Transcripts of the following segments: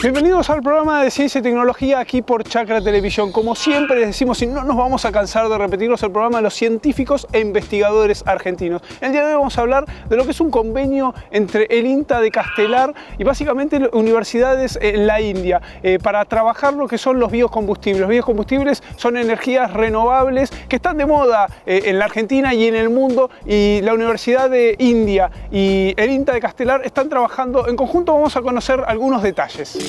Bienvenidos al programa de Ciencia y Tecnología aquí por Chacra Televisión. Como siempre les decimos y no nos vamos a cansar de repetirlos, el programa de los científicos e investigadores argentinos. El día de hoy vamos a hablar de lo que es un convenio entre el INTA de Castelar y básicamente universidades en la India para trabajar lo que son los biocombustibles. Los biocombustibles son energías renovables que están de moda en la Argentina y en el mundo, y la Universidad de India y el INTA de Castelar están trabajando en conjunto. Vamos a conocer algunos detalles.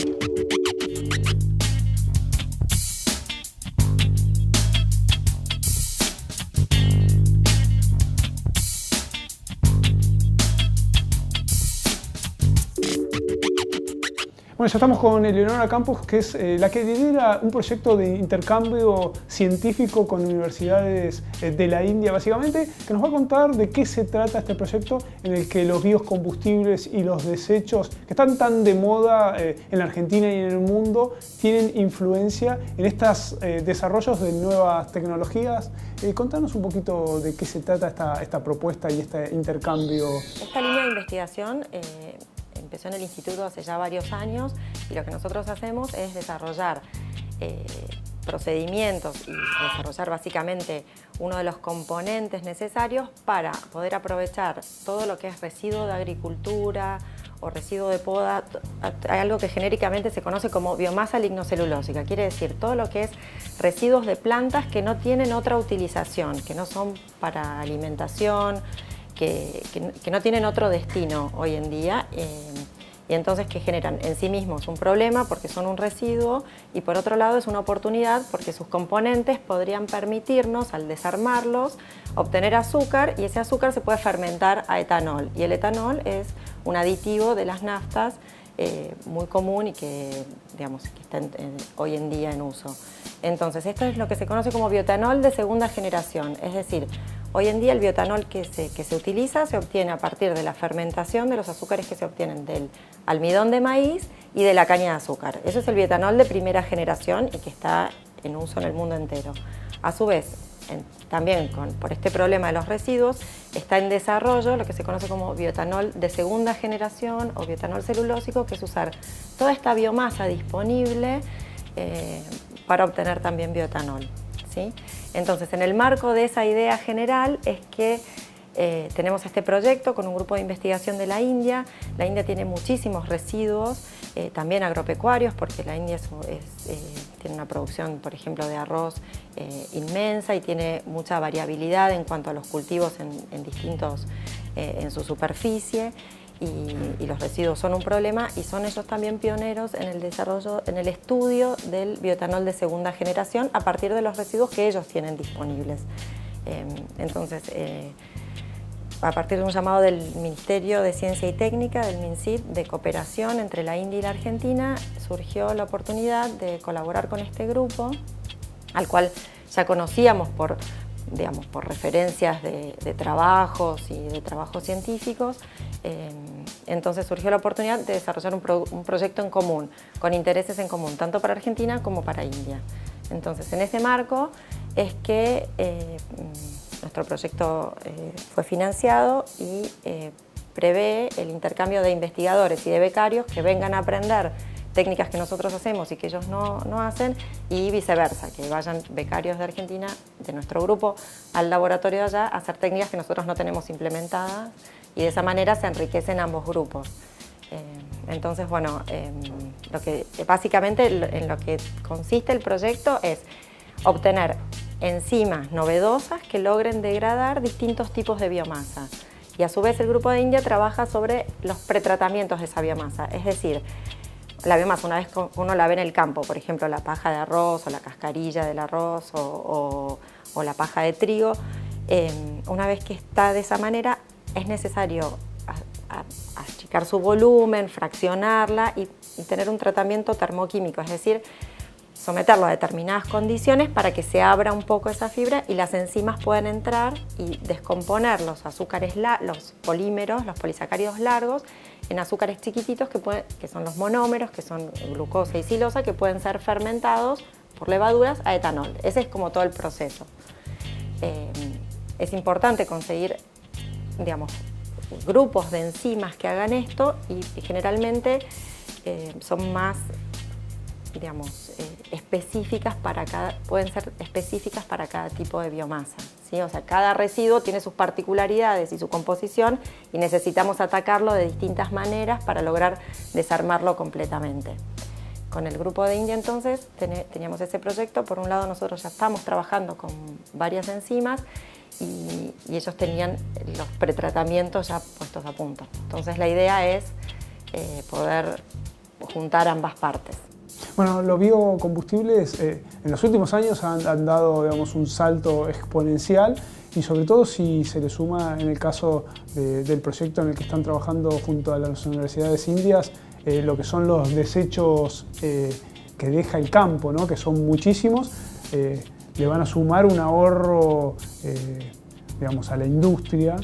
Bueno, ya estamos con Eleonora Campos, que es la que lidera un proyecto de intercambio científico con universidades de la India, básicamente, que nos va a contar de qué se trata este proyecto en el que los biocombustibles y los desechos, que están tan de moda en la Argentina y en el mundo, tienen influencia en estos desarrollos de nuevas tecnologías. Contanos un poquito de qué se trata esta propuesta y este intercambio. Esta línea de investigación empezó en el instituto hace ya varios años, y lo que nosotros hacemos es desarrollar procedimientos y desarrollar básicamente uno de los componentes necesarios para poder aprovechar todo lo que es residuo de agricultura o residuo de poda. Hay algo que genéricamente se conoce como biomasa lignocelulósica, quiere decir todo lo que es residuos de plantas que no tienen otra utilización, que no son para alimentación, que no tienen otro destino hoy en día, y entonces que generan en sí mismos un problema porque son un residuo, y por otro lado es una oportunidad porque sus componentes podrían permitirnos, al desarmarlos, obtener azúcar, y ese azúcar se puede fermentar a etanol, y el etanol es un aditivo de las naftas muy común y que, digamos, que está hoy en día en uso. Entonces esto es lo que se conoce como bioetanol de segunda generación, es decir, hoy en día el bioetanol que se utiliza se obtiene a partir de la fermentación de los azúcares que se obtienen del almidón de maíz y de la caña de azúcar. Eso es el bioetanol de primera generación y que está en uso en el mundo entero. A su vez, también por este problema de los residuos, está en desarrollo lo que se conoce como bioetanol de segunda generación o bioetanol celulósico, que es usar toda esta biomasa disponible para obtener también bioetanol, ¿sí? Entonces, en el marco de esa idea general es que tenemos este proyecto con un grupo de investigación de la India. La India tiene muchísimos residuos, también agropecuarios, porque la India tiene una producción, por ejemplo, de arroz inmensa, y tiene mucha variabilidad en cuanto a los cultivos en su superficie. Y los residuos son un problema, y son ellos también pioneros en el desarrollo, en el estudio del bioetanol de segunda generación a partir de los residuos que ellos tienen disponibles. Entonces, a partir de un llamado del Ministerio de Ciencia y Técnica, del MinCit, de cooperación entre la India y la Argentina, surgió la oportunidad de colaborar con este grupo, al cual ya conocíamos por referencias de trabajos y de trabajos científicos. Entonces surgió la oportunidad de desarrollar un proyecto en común, con intereses en común, tanto para Argentina como para India. Entonces, en ese marco es que nuestro proyecto fue financiado y prevé el intercambio de investigadores y de becarios que vengan a aprender técnicas que nosotros hacemos y que ellos no hacen, y viceversa, que vayan becarios de Argentina, de nuestro grupo, al laboratorio de allá a hacer técnicas que nosotros no tenemos implementadas, y de esa manera se enriquecen ambos grupos. Entonces, bueno, básicamente en lo que consiste el proyecto es obtener enzimas novedosas que logren degradar distintos tipos de biomasa, y a su vez el grupo de India trabaja sobre los pretratamientos de esa biomasa, es decir, la biomasa, una vez que uno la ve en el campo, por ejemplo la paja de arroz o la cascarilla del arroz o la paja de trigo, una vez que está de esa manera es necesario achicar su volumen, fraccionarla y tener un tratamiento termoquímico, es decir, someterlo a determinadas condiciones para que se abra un poco esa fibra y las enzimas puedan entrar y descomponer los azúcares, los polímeros, los polisacáridos largos, en azúcares chiquititos que son los monómeros, que son glucosa y silosa, que pueden ser fermentados por levaduras a etanol. Ese es como todo el proceso. Es importante conseguir, digamos, grupos de enzimas que hagan esto, y generalmente son más, digamos, específicas para pueden ser específicas para cada tipo de biomasa, ¿sí? O sea, cada residuo tiene sus particularidades y su composición y necesitamos atacarlo de distintas maneras para lograr desarmarlo completamente. Con el grupo de India entonces teníamos ese proyecto. Por un lado nosotros ya estamos trabajando con varias enzimas y ellos tenían los pretratamientos ya puestos a punto. Entonces la idea es poder juntar ambas partes. Bueno, los biocombustibles en los últimos años han dado, digamos, un salto exponencial y sobre todo si se le suma en el caso del proyecto en el que están trabajando junto a las universidades indias, lo que son los desechos que deja el campo, ¿no? Que son muchísimos, le van a sumar un ahorro digamos, a la industria,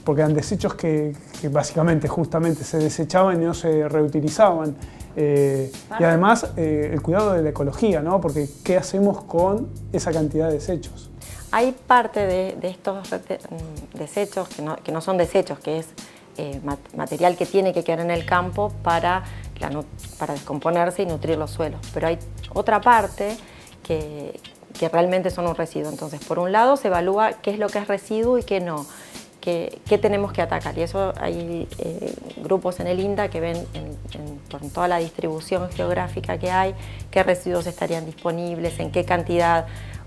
porque eran desechos que básicamente justamente se desechaban y no se reutilizaban. Y además el cuidado de la ecología, ¿no? Porque ¿qué hacemos con esa cantidad de desechos? Hay parte de estos desechos que no son desechos, que es material que tiene que quedar en el campo para descomponerse y nutrir los suelos. Pero hay otra parte que realmente son un residuo. Entonces, por un lado se evalúa qué es lo que es residuo y qué no. ¿Qué tenemos que atacar? Y eso hay grupos en el INDA que ven por toda la distribución geográfica que hay, qué residuos estarían disponibles, en qué cantidad,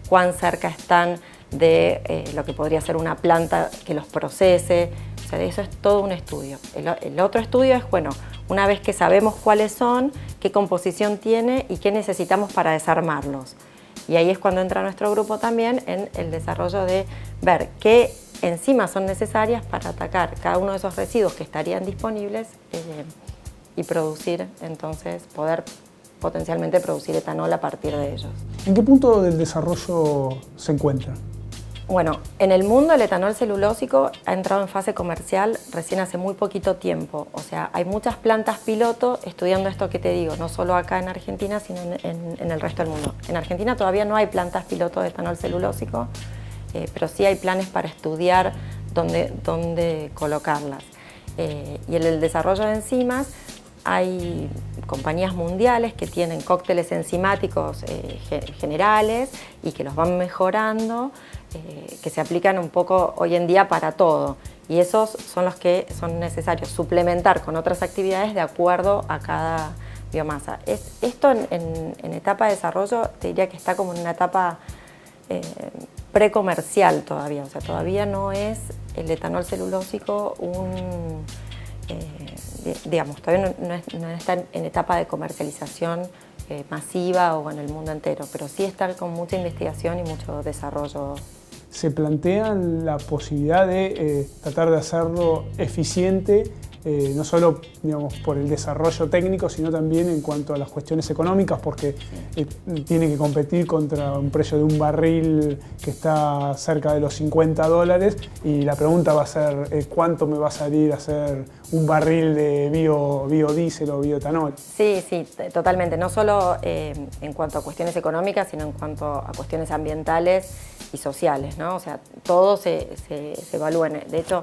cuán cerca están de lo que podría ser una planta que los procese. O sea, eso es todo un estudio. El otro estudio es, bueno, una vez que sabemos cuáles son, qué composición tiene y qué necesitamos para desarmarlos. Y ahí es cuando entra nuestro grupo también en el desarrollo de ver qué enzimas son necesarias para atacar cada uno de esos residuos que estarían disponibles y producir, entonces, poder potencialmente producir etanol a partir de ellos. ¿En qué punto del desarrollo se encuentra? Bueno, en el mundo el etanol celulósico ha entrado en fase comercial recién hace muy poquito tiempo. O sea, hay muchas plantas piloto estudiando esto que te digo, no solo acá en Argentina, sino en el resto del mundo. En Argentina todavía no hay plantas piloto de etanol celulósico, pero sí hay planes para estudiar dónde colocarlas. Y en el desarrollo de enzimas hay compañías mundiales que tienen cócteles enzimáticos generales y que los van mejorando, que se aplican un poco hoy en día para todo. Y esos son los que son necesarios suplementar con otras actividades de acuerdo a cada biomasa. Esto en etapa de desarrollo te diría que está como en una etapa precomercial todavía, o sea, todavía no es el etanol celulósico digamos, todavía no está en etapa de comercialización masiva o en el mundo entero, pero sí está con mucha investigación y mucho desarrollo. ¿Se plantean la posibilidad de tratar de hacerlo eficiente, no solo, digamos, por el desarrollo técnico, sino también en cuanto a las cuestiones económicas, porque tiene que competir contra un precio de un barril que está cerca de los $50 y la pregunta va a ser ¿cuánto me va a salir hacer un barril de biodiesel o bioetanol? Sí, sí, totalmente, no solo en cuanto a cuestiones económicas, sino en cuanto a cuestiones ambientales y sociales, ¿no? O sea, todo se evalúa. De hecho,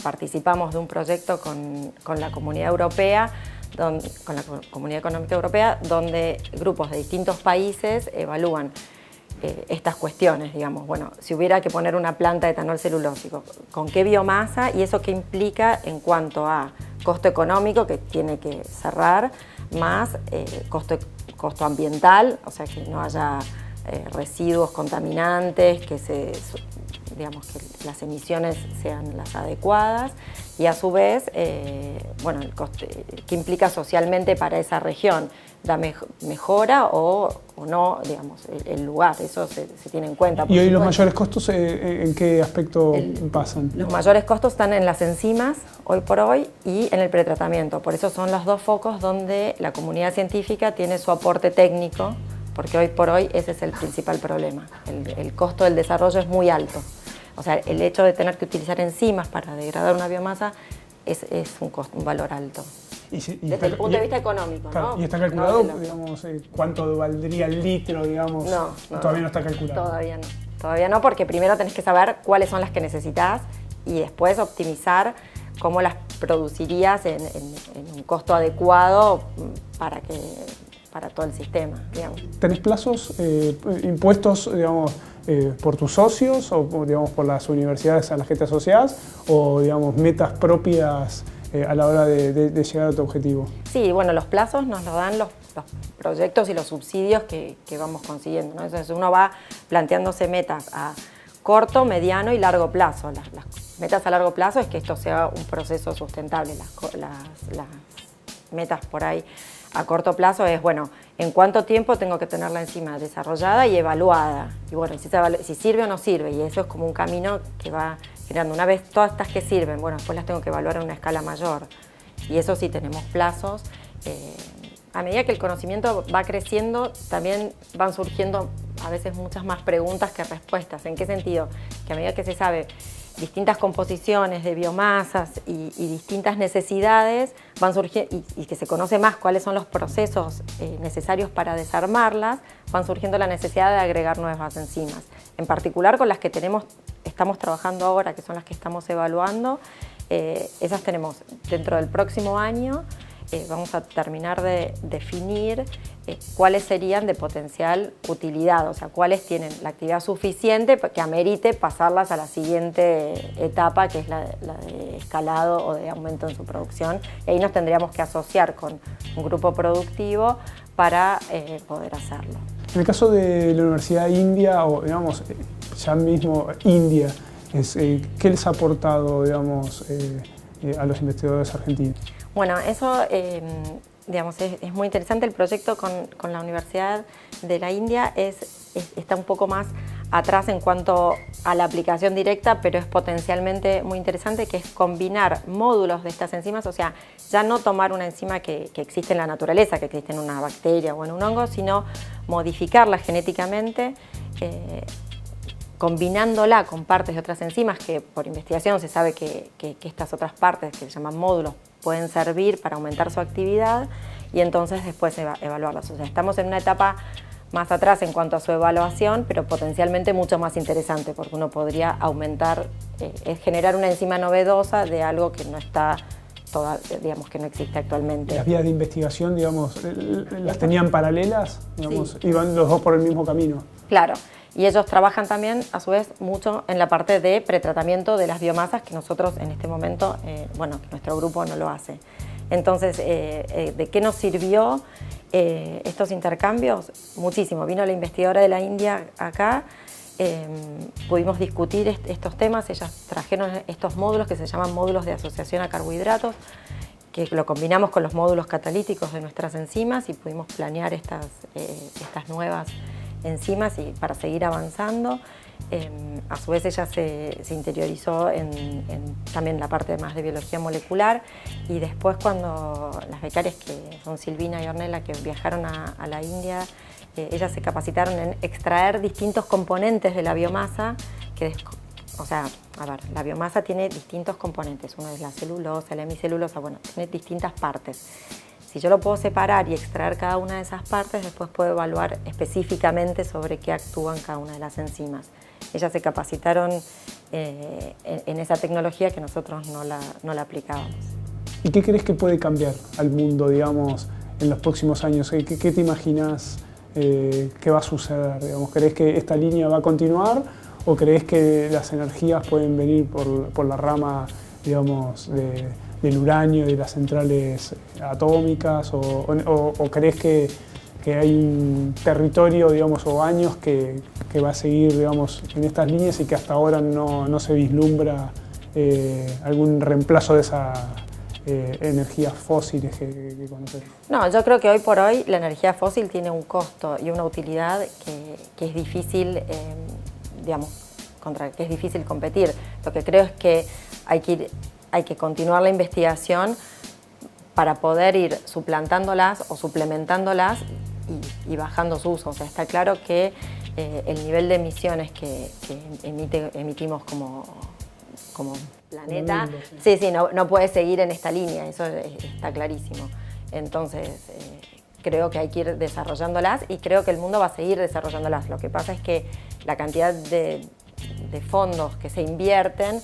participamos de un proyecto con la Comunidad Europea, con la Comunidad Económica Europea, donde grupos de distintos países evalúan estas cuestiones, digamos, bueno, si hubiera que poner una planta de etanol celulósico, ¿con qué biomasa? Y eso qué implica en cuanto a costo económico que tiene que cerrar, más costo ambiental, o sea, que no haya residuos contaminantes, digamos, que las emisiones sean las adecuadas y a su vez, bueno, el coste que implica socialmente para esa región, da mejora o no, digamos, el lugar, eso se tiene en cuenta. ¿Y hoy los mayores costos en qué aspecto pasan? Los mayores costos están en las enzimas, hoy por hoy, y en el pretratamiento. Por eso son los dos focos donde la comunidad científica tiene su aporte técnico, porque hoy por hoy ese es el principal problema. El costo del desarrollo es muy alto. O sea, el hecho de tener que utilizar enzimas para degradar una biomasa es un valor alto. Desde el punto de vista económico, claro, ¿no? ¿Y está calculado, digamos, cuánto valdría el litro, digamos? No, todavía no está calculado. Todavía no. Todavía no, porque primero tenés que saber cuáles son las que necesitas y después optimizar cómo las producirías en un costo adecuado para todo el sistema, digamos. ¿Tenés plazos impuestos, digamos, por tus socios o, digamos, por las universidades a las que te asociás, o, digamos, metas propias a la hora de llegar a tu objetivo? Sí, bueno, los plazos nos los dan los proyectos y los subsidios que vamos consiguiendo, ¿no? Entonces uno va planteándose metas a corto, mediano y largo plazo. Las metas a largo plazo es que esto sea un proceso sustentable. Las metas por ahí a corto plazo es, bueno, ¿en cuánto tiempo tengo que tener la enzima desarrollada y evaluada? Y bueno, si sirve o no sirve, y eso es como un camino que va generando. Una vez todas estas que sirven, bueno, después las tengo que evaluar en una escala mayor. Y eso sí tenemos plazos. A medida que el conocimiento va creciendo, también van surgiendo a veces muchas más preguntas que respuestas. ¿En qué sentido? Que a medida que se sabe distintas composiciones de biomasas y distintas necesidades van surgiendo, y que se conoce más cuáles son los procesos necesarios para desarmarlas, van surgiendo la necesidad de agregar nuevas enzimas. En particular con las que estamos trabajando ahora, que son las que estamos evaluando, esas tenemos dentro del próximo año. Vamos a terminar de definir cuáles serían de potencial utilidad, o sea, cuáles tienen la actividad suficiente que amerite pasarlas a la siguiente etapa, que es la de escalado o de aumento en su producción. Y ahí nos tendríamos que asociar con un grupo productivo para poder hacerlo. En el caso de la Universidad India, o digamos, ya mismo India, ¿qué les ha aportado, digamos, a los investigadores argentinos? Bueno, eso digamos, es muy interesante. El proyecto con la Universidad de la India está un poco más atrás en cuanto a la aplicación directa, pero es potencialmente muy interesante, que es combinar módulos de estas enzimas, o sea, ya no tomar una enzima que existe en la naturaleza, que existe en una bacteria o en un hongo, sino modificarla genéticamente, combinándola con partes de otras enzimas que por investigación se sabe que estas otras partes, que se llaman módulos, pueden servir para aumentar su actividad, y entonces después evaluarlas. O sea, estamos en una etapa más atrás en cuanto a su evaluación, pero potencialmente mucho más interesante, porque uno podría aumentar, generar una enzima novedosa de algo que no está, digamos, que no existe actualmente. ¿Las vías de investigación, digamos, las tenían paralelas? Digamos, sí. Iban los dos por el mismo camino. Claro. Y ellos trabajan también, a su vez, mucho en la parte de pretratamiento de las biomasas, que nosotros en este momento, bueno, nuestro grupo no lo hace. Entonces, ¿de qué nos sirvió estos intercambios? Muchísimo. Vino la investigadora de la India acá, pudimos discutir estos temas. Ellas trajeron estos módulos que se llaman módulos de asociación a carbohidratos, que lo combinamos con los módulos catalíticos de nuestras enzimas, y pudimos planear estas nuevas enzimas y para seguir avanzando. A su vez ella se interiorizó en también la parte más de biología molecular, y después cuando las becarias, que son Silvina y Ornella, que viajaron a la India, ellas se capacitaron en extraer distintos componentes de la biomasa, o sea, a ver, la biomasa tiene distintos componentes, uno es la celulosa, la hemicelulosa, bueno, tiene distintas partes. Si yo lo puedo separar y extraer cada una de esas partes, después puedo evaluar específicamente sobre qué actúan cada una de las enzimas. Ellas se capacitaron en esa tecnología que nosotros no la aplicábamos. ¿Y qué crees que puede cambiar al mundo, digamos, en los próximos años? ¿Qué te imaginas que va a suceder? Digamos, ¿crees que esta línea va a continuar, o crees que las energías pueden venir por la rama, digamos, del uranio, de las centrales atómicas, o crees que hay un territorio, digamos, o años que va a seguir, digamos, en estas líneas, y que hasta ahora no se vislumbra algún reemplazo de esas energías fósiles que conocemos? No, yo creo que hoy por hoy la energía fósil tiene un costo y una utilidad que es difícil, digamos, contra que es difícil competir. Lo que creo es que hay que continuar la investigación para poder ir suplantándolas o suplementándolas y bajando su uso. O sea, está claro que el nivel de emisiones que emitimos como planeta, sí, no puede seguir en esta línea, eso está clarísimo. Entonces, creo que hay que ir desarrollándolas, y creo que el mundo va a seguir desarrollándolas. Lo que pasa es que la cantidad de fondos que se invierten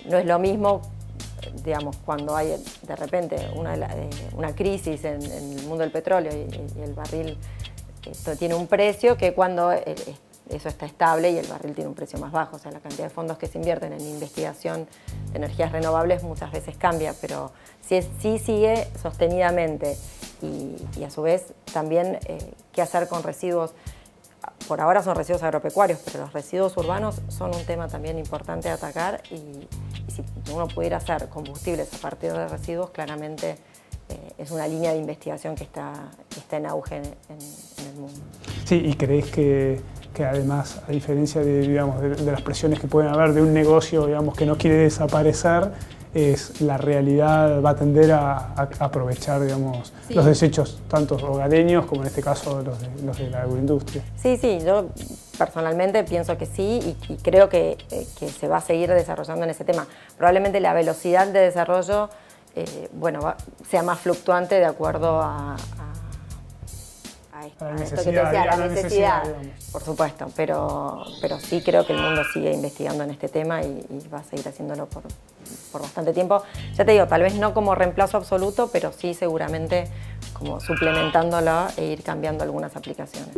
no es lo mismo digamos, cuando hay de repente una crisis en el mundo del petróleo y el barril tiene un precio, que cuando eso está estable y el barril tiene un precio más bajo. O sea, la cantidad de fondos que se invierten en investigación de energías renovables muchas veces cambia, pero sí sigue sostenidamente. Y a su vez también qué hacer con residuos. Por ahora son residuos agropecuarios, pero los residuos urbanos son un tema también importante de atacar y si uno pudiera hacer combustibles a partir de residuos, claramente es una línea de investigación que está en auge en el mundo. Sí, ¿y crees que además, a diferencia digamos, de las presiones que pueden haber de un negocio, digamos, que no quiere desaparecer, la realidad va a tender a aprovechar, digamos, sí, los desechos, tanto hogareños como en este caso los de la agroindustria? Sí, yo personalmente pienso que sí y creo que se va a seguir desarrollando en ese tema. Probablemente la velocidad de desarrollo sea más fluctuante de acuerdo a esto que te decía, la necesidad, por supuesto, pero sí creo que el mundo sigue investigando en este tema y va a seguir haciéndolo por bastante tiempo. Ya te digo, tal vez no como reemplazo absoluto, pero sí seguramente como suplementándolo e ir cambiando algunas aplicaciones.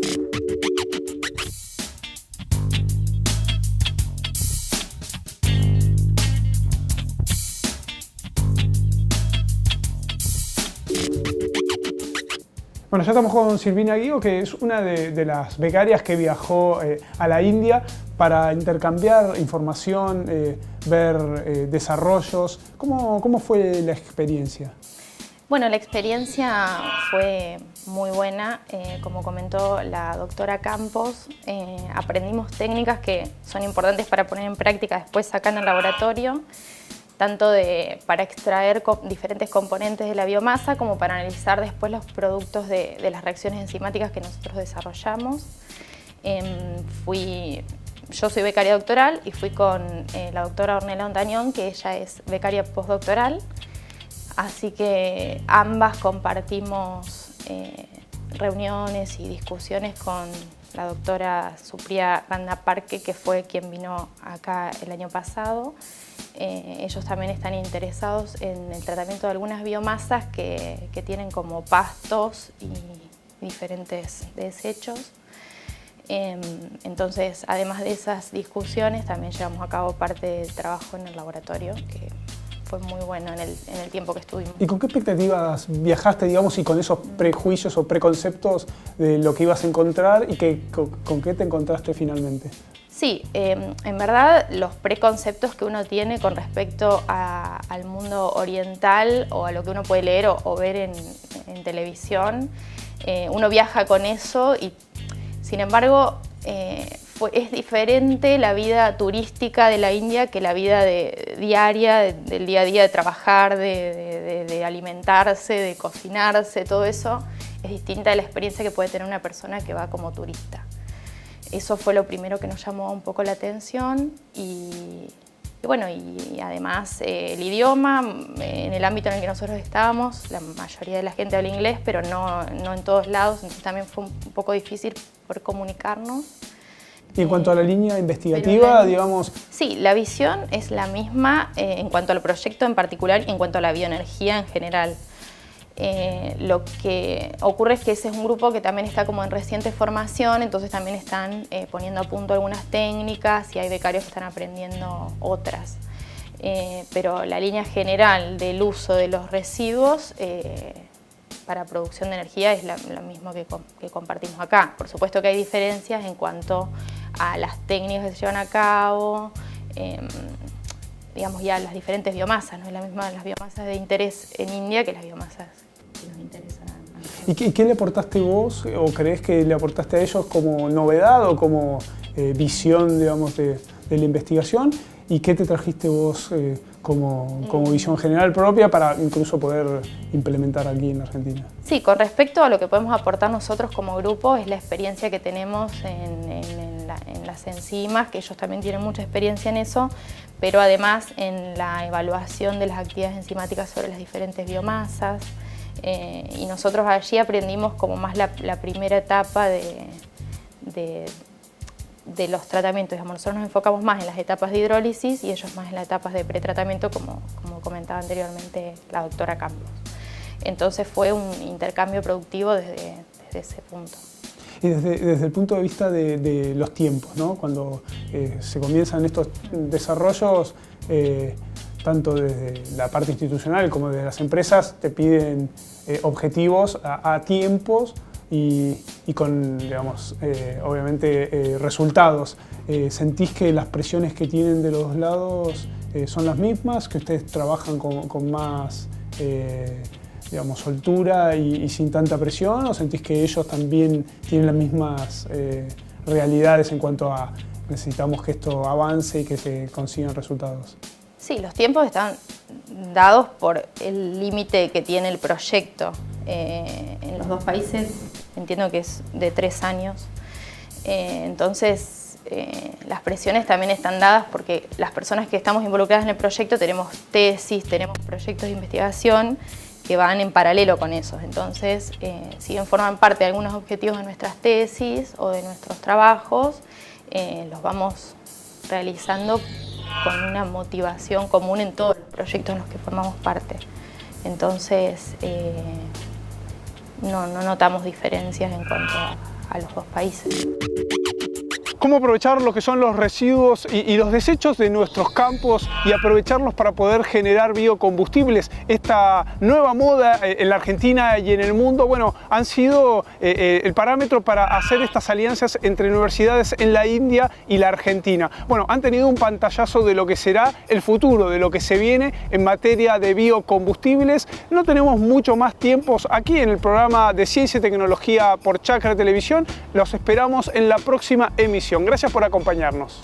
Bueno, ya estamos con Silvina Guigo, que es una de las becarias que viajó a la India para intercambiar información, ver desarrollos. ¿Cómo fue la experiencia? Bueno, la experiencia fue muy buena. Como comentó la doctora Campos, aprendimos técnicas que son importantes para poner en práctica después acá en el laboratorio, tanto para extraer diferentes componentes de la biomasa como para analizar después los productos de las reacciones enzimáticas que nosotros desarrollamos. Yo soy becaria doctoral y fui con la doctora Ornella Ontañón, que ella es becaria postdoctoral, así que ambas compartimos reuniones y discusiones con la doctora Supriya Randaparke, que fue quien vino acá el año pasado. Ellos también están interesados en el tratamiento de algunas biomasas que tienen como pastos y diferentes desechos. Entonces, además de esas discusiones, también llevamos a cabo parte del trabajo en el laboratorio, que fue muy bueno en el tiempo que estuvimos. ¿Y con qué expectativas viajaste, digamos, y con esos prejuicios o preconceptos de lo que ibas a encontrar y con qué te encontraste finalmente? Sí, en verdad los preconceptos que uno tiene con respecto al mundo oriental o a lo que uno puede leer o ver en televisión, uno viaja con eso y sin embargo es diferente la vida turística de la India que la vida diaria, del día a día, de trabajar, de alimentarse, de cocinarse, todo eso es distinta de la experiencia que puede tener una persona que va como turista. Eso fue lo primero que nos llamó un poco la atención y además el idioma, en el ámbito en el que nosotros estábamos, la mayoría de la gente habla inglés, pero no en todos lados, entonces también fue un poco difícil poder comunicarnos. Y en cuanto a la línea investigativa, digamos... Sí, la visión es la misma en cuanto al proyecto en particular y en cuanto a la bioenergía en general. Lo que ocurre es que ese es un grupo que también está como en reciente formación, entonces también están poniendo a punto algunas técnicas y hay becarios que están aprendiendo otras. Pero la línea general del uso de los residuos para producción de energía es lo mismo que compartimos acá. Por supuesto que hay diferencias en cuanto a las técnicas que se llevan a cabo, digamos ya las diferentes biomasas, no es la misma las biomasas de interés en India que las biomasas que nos interesan a nosotros. ¿Y qué le aportaste vos o crees que le aportaste a ellos como novedad o como visión, digamos, de la investigación? ¿Y qué te trajiste vos como visión general propia para incluso poder implementar aquí en Argentina? Sí, con respecto a lo que podemos aportar nosotros como grupo es la experiencia que tenemos en las enzimas, que ellos también tienen mucha experiencia en eso, pero además en la evaluación de las actividades enzimáticas sobre las diferentes biomasas. Y nosotros allí aprendimos como más la primera etapa de los tratamientos. Digamos, nosotros nos enfocamos más en las etapas de hidrólisis y ellos más en las etapas de pretratamiento, como comentaba anteriormente la doctora Campos. Entonces fue un intercambio productivo desde ese punto. Y desde el punto de vista de los tiempos, ¿no? Cuando se comienzan estos desarrollos, tanto desde la parte institucional como desde las empresas, te piden objetivos a tiempos y con, digamos, obviamente resultados. ¿Sentís que las presiones que tienen de los dos lados son las mismas, que ustedes trabajan con más digamos, soltura y sin tanta presión, o sentís que ellos también tienen las mismas realidades en cuanto a necesitamos que esto avance y que se consigan resultados? Sí, los tiempos están dados por el límite que tiene el proyecto. En los dos países entiendo que es de 3 años. Entonces, las presiones también están dadas porque las personas que estamos involucradas en el proyecto tenemos tesis, tenemos proyectos de investigación que van en paralelo con esos. Entonces, si bien forman parte de algunos objetivos de nuestras tesis o de nuestros trabajos, los vamos realizando con una motivación común en todos los proyectos en los que formamos parte. Entonces, no notamos diferencias en cuanto a los dos países. ¿Cómo aprovechar lo que son los residuos y los desechos de nuestros campos y aprovecharlos para poder generar biocombustibles? Esta nueva moda en la Argentina y en el mundo, bueno, han sido el parámetro para hacer estas alianzas entre universidades en la India y la Argentina. Bueno, han tenido un pantallazo de lo que será el futuro, de lo que se viene en materia de biocombustibles. No tenemos mucho más tiempos aquí en el programa de Ciencia y Tecnología por Chacra Televisión. Los esperamos en la próxima emisión. Gracias por acompañarnos.